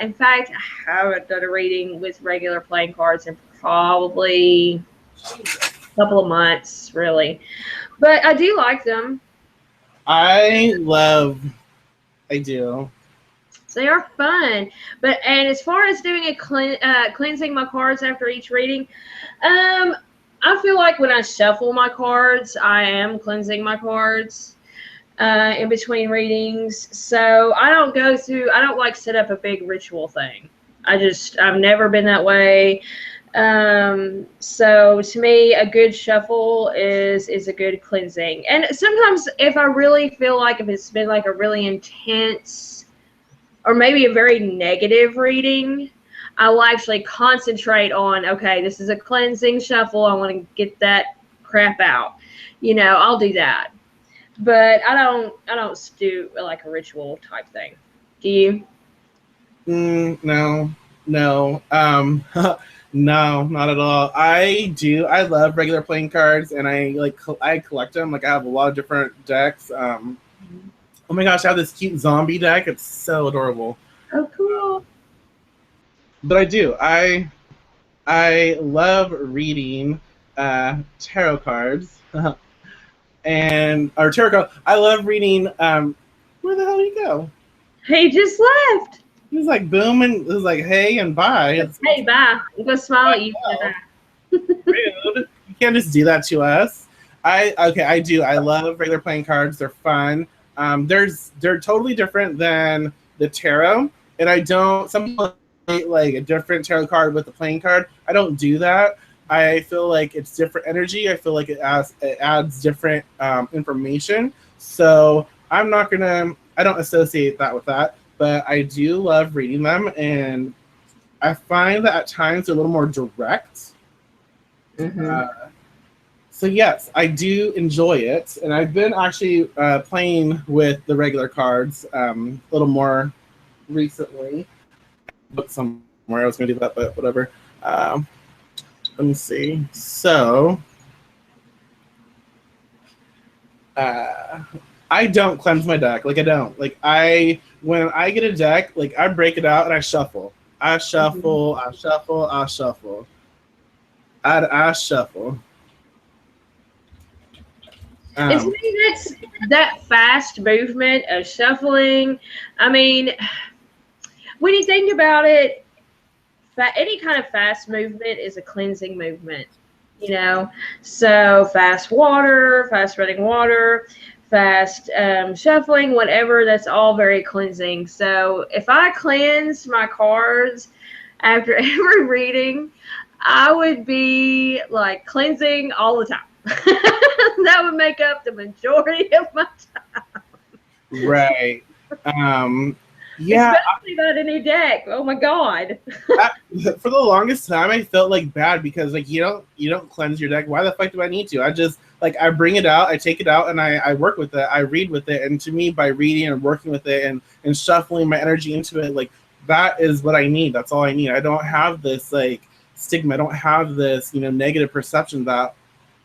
In fact, I haven't done a reading with regular playing cards in probably a couple of months, really. But I do like them. I do. They are fun. And as far as doing cleansing my cards after each reading, I feel like when I shuffle my cards, I am cleansing my cards in between readings. So I don't like set up a big ritual thing. I've never been that way. So to me, a good shuffle is a good cleansing. And sometimes if I really feel like if it's been like a really intense or maybe a very negative reading, I'll actually concentrate on, okay, this is a cleansing shuffle. I want to get that crap out. I'll do that. But I don't do like a ritual type thing. Do you? No. No, not at all. I do. I love regular playing cards, and I collect them. Like I have a lot of different decks. Oh my gosh, I have this cute zombie deck. It's so adorable. Oh, cool. but I do. I love reading tarot cards and or tarot cards. I love reading. Where the hell did he go? He just left. He was like booming. It was like hey and bye. Hey, bye. I'm gonna smile at you. Well, rude. You can't just do that to us. I do. I love regular playing cards. They're fun. They're totally different than the tarot, and I don't. Some people like a different tarot card with the playing card. I don't do that. I feel like it's different energy. I feel like it adds different information. So I'm not gonna. I don't associate that with that, but I do love reading them, and I find that at times they're a little more direct. So yes, I do enjoy it, and I've been actually playing with the regular cards a little more recently. Look somewhere I was going to do that, but whatever. Let me see. So I don't cleanse my deck. Like I don't. Like when I get a deck, like I break it out and I shuffle. I shuffle. I shuffle. I shuffle. I shuffle. To me, that's that fast movement of shuffling. I mean, when you think about it, any kind of fast movement is a cleansing movement, you know? So fast water, fast running water, fast shuffling, whatever, that's all very cleansing. So if I cleanse my cards after every reading, I would be like cleansing all the time. That would make up the majority of my time. Right. Yeah. Especially about a new deck. Oh my god. For the longest time, I felt like bad because like you don't cleanse your deck. Why the fuck do I need to? I just like I bring it out, I take it out, and I work with it. I read with it, and to me, by reading and working with it and shuffling my energy into it, like that is what I need. That's all I need. I don't have this like stigma. I don't have this negative perception that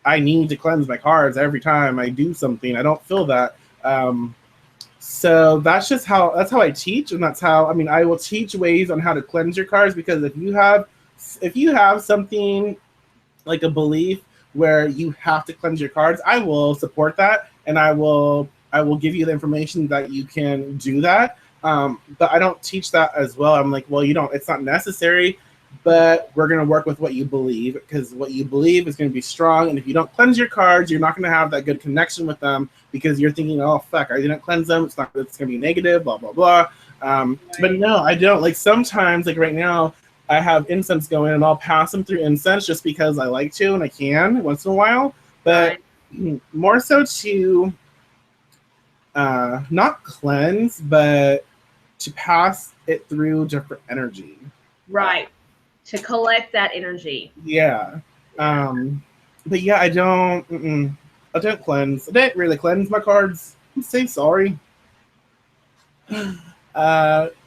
I need to cleanse my cards every time I do something. I don't feel that. So that's how I teach, and that's how I will teach ways on how to cleanse your cards, because if you have something like a belief where you have to cleanse your cards, I will support that, and I will give you the information that you can do that. But I don't teach that as well. I'm like, well, it's not necessary, but we're going to work with what you believe, because what you believe is going to be strong. And if you don't cleanse your cards, you're not going to have that good connection with them, because you're thinking, oh, fuck, I didn't cleanse them. It's going to be negative, blah, blah, blah. But no, I don't. Like sometimes, like right now, I have incense going and I'll pass them through incense just because I like to and I can once in a while. But more so to not cleanse, but to pass it through different energy. Right. To collect that energy. Yeah. But yeah, I don't cleanse. I didn't really cleanse my cards. I'm so sorry.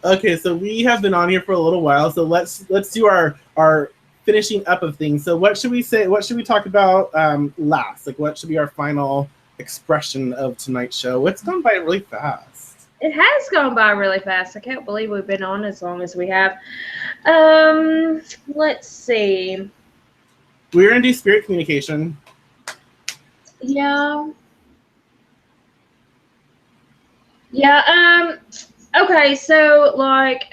Okay, so we have been on here for a little while, so let's do our finishing up of things. So what should we say? What should we talk about last? Like, what should be our final expression of tonight's show? It's gone by really fast. It has gone by really fast. I can't believe we've been on as long as we have. Let's see. We're gonna do spirit communication. Yeah. Yeah. Okay. So, like,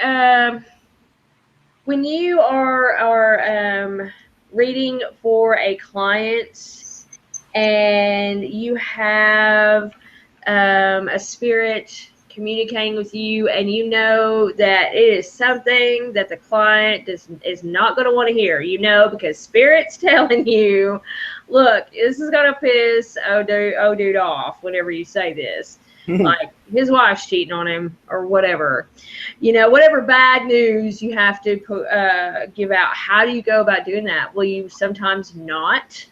when you are reading for a client and you have a spirit communicating with you, and you know that it is something that the client is not going to want to hear, because spirit's telling you, look, this is going to piss dude off whenever you say this. Like his wife's cheating on him or whatever, whatever bad news you have to give out. How do you go about doing that? Will you sometimes not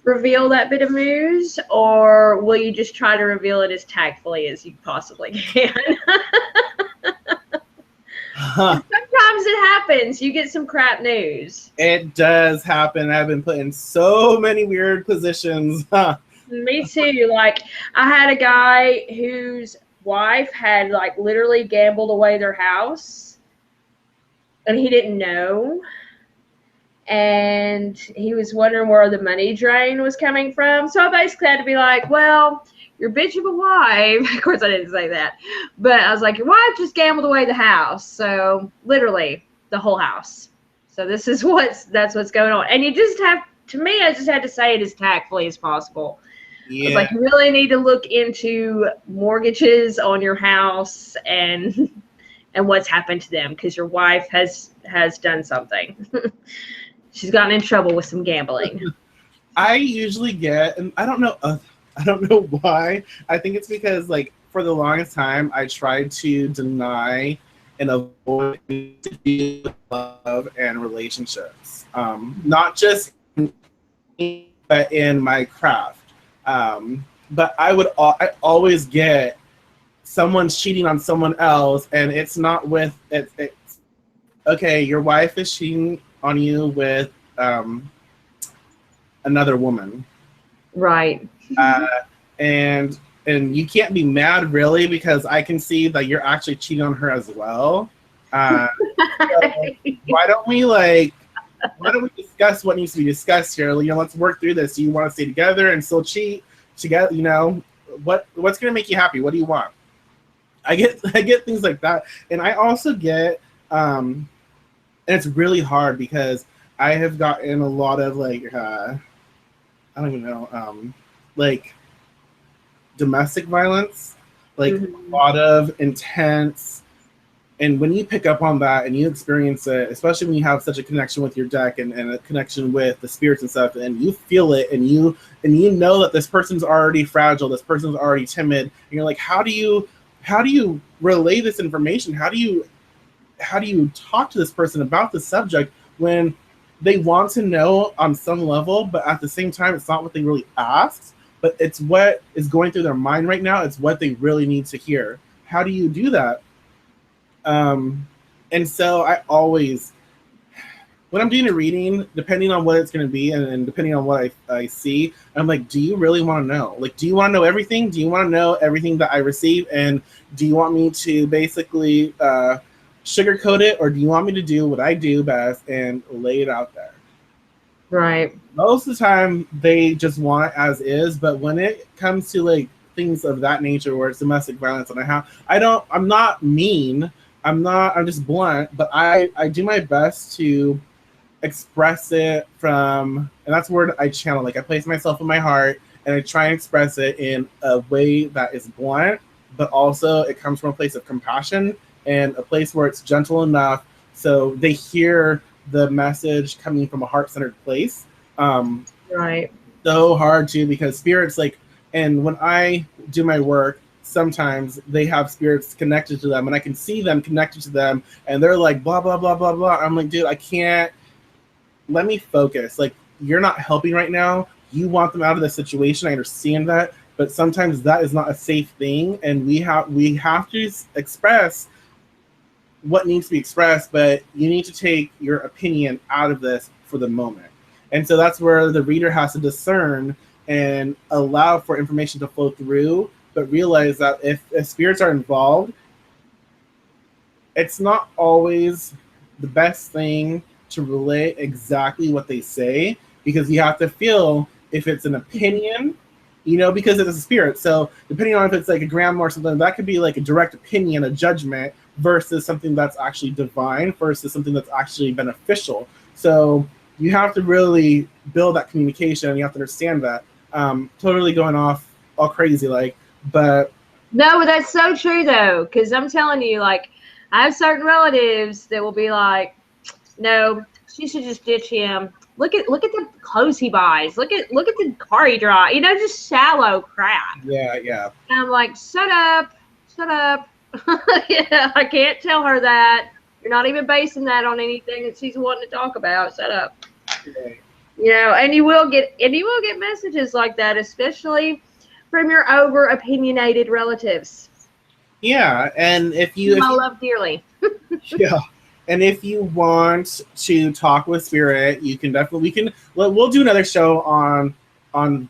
reveal that bit of news, or will you just try to reveal it as tactfully as you possibly can? Sometimes it happens. You get some crap news. It does happen. I've been put in so many weird positions. Me too. Like, I had a guy whose wife had like literally gambled away their house, and he didn't know. And he was wondering where the money drain was coming from. So I basically had to be like, well, your bitch of a wife. Of course, I didn't say that. But I was like, your wife just gambled away the house. So literally the whole house. So this is that's what's going on. And you just have, to me, I just had to say it as tactfully as possible. Yeah. I was like, you really need to look into mortgages on your house and what's happened to them, because your wife has done something. She's gotten in trouble with some gambling. I usually get, and I don't know why. I think it's because, like, for the longest time, I tried to deny and avoid love and relationships. Not just but in my craft. But I always get someone's cheating on someone else, and it's not with it's okay. Your wife is cheating on you with another woman, right? And you can't be mad really, because I can see that you're actually cheating on her as well. So why don't we discuss what needs to be discussed here? Let's work through this. Do you want to stay together and still cheat together? What's gonna make you happy? What do you want? I get things like that, and I also get and it's really hard because I have gotten a lot of I don't even know domestic violence, a lot of intense. And when you pick up on that and you experience it, especially when you have such a connection with your deck and a connection with the spirits and stuff, and you feel it, and you know that this person's already fragile, this person's already timid, and you're like, how do you relay this information? How do you talk to this person about the subject when they want to know on some level, but at the same time, it's not what they really asked, but it's what is going through their mind right now. It's what they really need to hear. How do you do that? And so I always, when I'm doing a reading, depending on what it's going to be and depending on what I see, I'm like, do you really want to know? Do you want to know everything? Do you want to know everything that I receive? And do you want me to basically sugarcoat it, or do you want me to do what I do best and lay it out there? Right. Most of the time, they just want it as is, but when it comes to things of that nature, where it's domestic violence, and I'm not mean. I'm just blunt, but I do my best to express it and that's where I channel. I place myself in my heart and I try and express it in a way that is blunt, but also it comes from a place of compassion and a place where it's gentle enough so they hear the message coming from a heart-centered place. Right. So hard too, because spirits and when I do my work, sometimes they have spirits connected to them and I can see them connected to them and they're like, blah, blah, blah, blah, blah. I'm like, dude, I can't, let me focus. You're not helping right now. You want them out of the situation. I understand that, but sometimes that is not a safe thing. And we have to express what needs to be expressed, but you need to take your opinion out of this for the moment. And so that's where the reader has to discern and allow for information to flow through, but realize that if spirits are involved, it's not always the best thing to relay exactly what they say, because you have to feel if it's an opinion, because it's a spirit. So depending on if it's a grandma or something, that could be a direct opinion, a judgment, versus something that's actually divine, versus something that's actually beneficial. So you have to really build that communication. You have to understand that. Totally going off all crazy, but no, that's so true though, because I'm telling you, I have certain relatives that will be like, no, she should just ditch him. Look at the clothes he buys. Look at the car he drives. Just shallow crap. Yeah. And I'm like, shut up. Yeah, I can't tell her that. You're not even basing that on anything that she's wanting to talk about. Shut up. Yeah. And you will get messages like that, especially from your over opinionated relatives. Yeah, and if I love dearly. Yeah. And if you want to talk with spirit, we'll do another show on a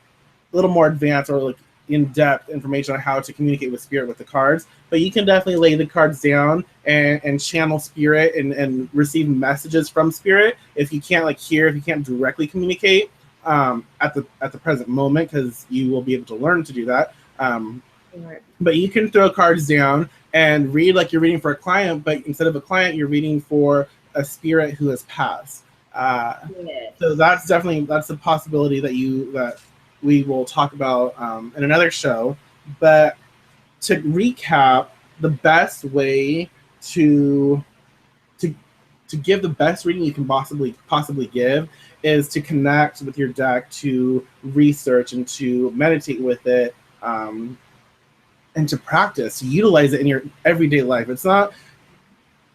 little more advanced, or in-depth information on how to communicate with spirit with the cards, but you can definitely lay the cards down and channel spirit and receive messages from spirit if you can't like hear, if you can't directly communicate at the present moment, because you will be able to learn to do that. Right. But you can throw cards down and read like you're reading for a client, but instead of a client, you're reading for a spirit who has passed. Yes. So that's a possibility that we will talk about in another show. But to recap, the best way to give the best reading you can possibly give is to connect with your deck, to research and to meditate with it, and to practice, to utilize it in your everyday life.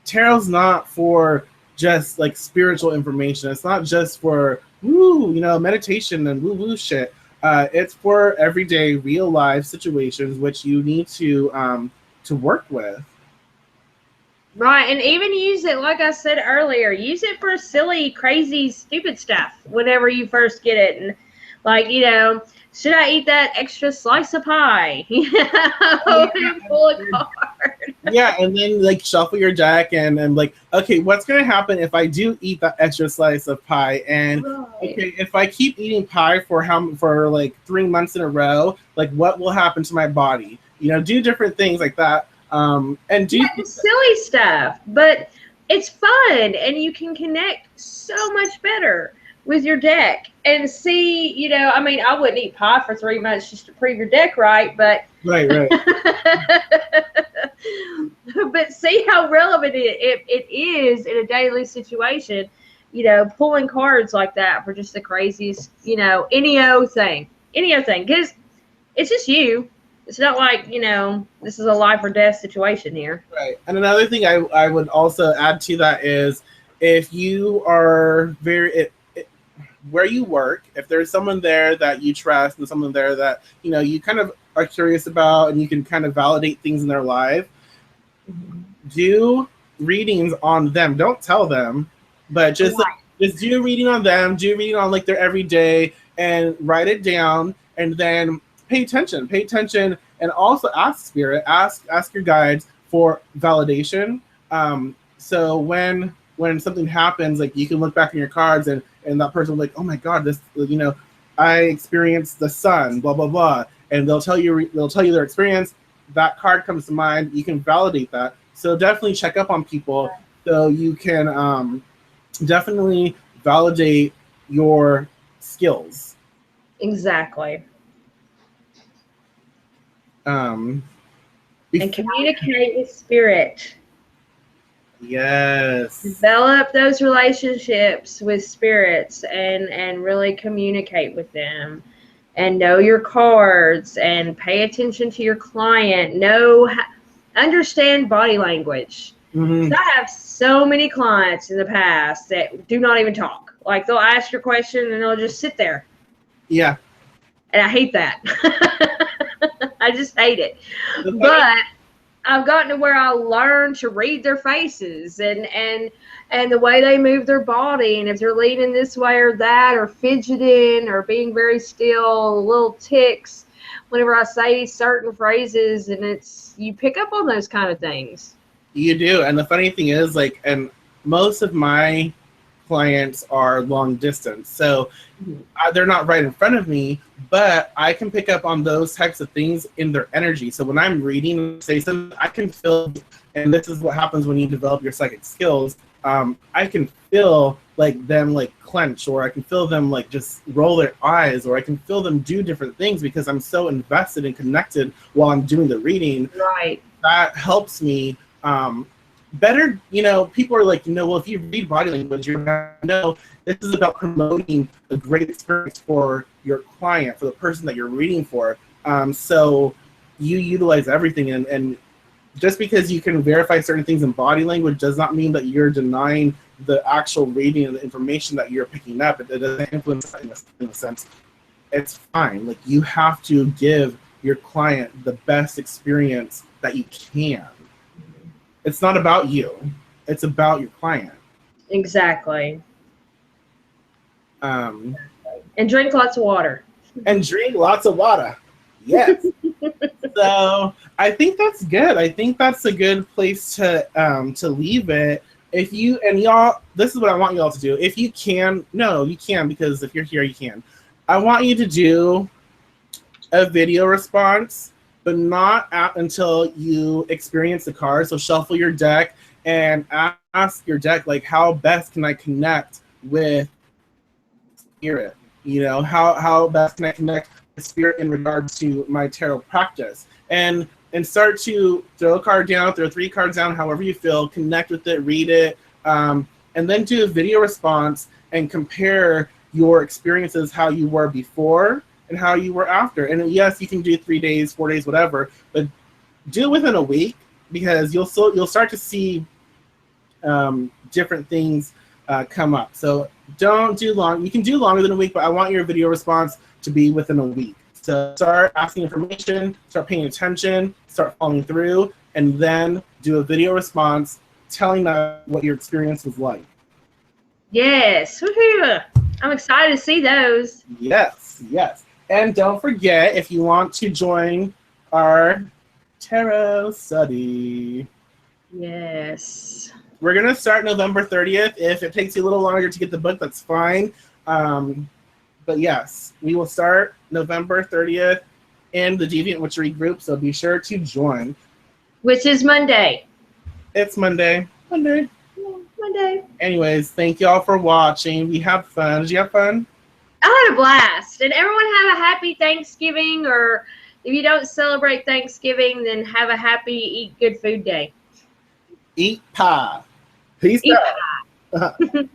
Tarot's not for just like spiritual information. It's not just for meditation and woo shit. It's for everyday real life situations which you need to work with. Right, and even use it, like I said earlier, use it for silly, crazy, stupid stuff whenever you first get it. And like, should I eat that extra slice of pie? Pull a card. Yeah, and then like shuffle your deck and like, okay, what's gonna happen if I do eat that extra slice of pie? And okay, if I keep eating pie for like 3 months in a row, like what will happen to my body? Do different things like that. And do silly stuff, but it's fun and you can connect so much better with your deck and see, I wouldn't eat pie for 3 months just to prove your deck right, but right. but see how relevant it is in a daily situation, pulling cards like that for just the craziest, any old thing, because it's just you. It's not like, this is a life or death situation here. Right. And another thing I would also add to that is if you are where you work, if there's someone there that you trust and someone there that, you kind of are curious about and you can kind of validate things in their life, do readings on them. Don't tell them, but just do a reading on them, do a reading on like their everyday and write it down, and then pay attention and also ask spirit, ask your guides for validation. So when something happens, like you can look back in your cards and that person will be like, oh my God, this, I experienced the sun, blah, blah, blah. And they'll tell you their experience. That card comes to mind. You can validate that. So definitely check up on people so you can definitely validate your skills. Exactly. And communicate with spirit. Yes. Develop those relationships with spirits and really communicate with them and know your cards and pay attention to your client. Understand body language. Mm-hmm. I have so many clients in the past that do not even talk. Like they'll ask your question and they'll just sit there. Yeah. And I hate that. I just hate it. But I've gotten to where I learned to read their faces and the way they move their body, and if they're leaning this way or that, or fidgeting, or being very still, little ticks whenever I say certain phrases, and you pick up on those kind of things. You do, and the funny thing is, like, and most of my clients are long distance, so they're not right in front of me, but I can pick up on those types of things in their energy. So when I'm reading, say something, I can feel, and this is what happens when you develop your psychic skills. I can feel like them like clench, or I can feel them like just roll their eyes, or I can feel them do different things because I'm so invested and connected while I'm doing the reading. Right. That helps me better. People are like, well, if you read body language, you're gonna know this is about promoting a great experience for your client, for the person that you're reading for. So you utilize everything, and just because you can verify certain things in body language does not mean that you're denying the actual reading and the information that you're picking up. It doesn't influence that in a sense. It's fine. Like, you have to give your client the best experience that you can. It's not about you. It's about your client. Exactly. And drink lots of water. And drink lots of water. Yes. So I think that's good. I think that's a good place to leave it. If you and y'all, this is what I want y'all to do. If you can, no, you can because if you're here, you can. I want you to do a video response, but not until you experience the card. So shuffle your deck and ask your deck like, how best can I connect with spirit? You know, how best can I connect with spirit in regards to my tarot practice? And start to throw a card down, throw 3 cards down, however you feel, connect with it, read it, and then do a video response and compare your experiences, how you were before and how you were after. And yes, you can do 3 days, 4 days, whatever, but do it within a week because you'll start to see different things come up. So don't do long. You can do longer than a week, but I want your video response to be within a week. So start asking information, start paying attention, start following through, and then do a video response telling them what your experience was like. Yes. Woohoo! I'm excited to see those. Yes, yes. And don't forget, if you want to join our tarot study. Yes. We're going to start November 30th. If it takes you a little longer to get the book, that's fine. But yes, we will start November 30th in the Deviant Witchery group, so be sure to join. Which is Monday. It's Monday. Monday. Monday. Anyways, thank y'all for watching. We had fun. Did you have fun? I had a blast. And everyone have a happy Thanksgiving, or if you don't celebrate Thanksgiving, then have a happy Eat Good Food Day. Eat pie. Peace Eat out. pie.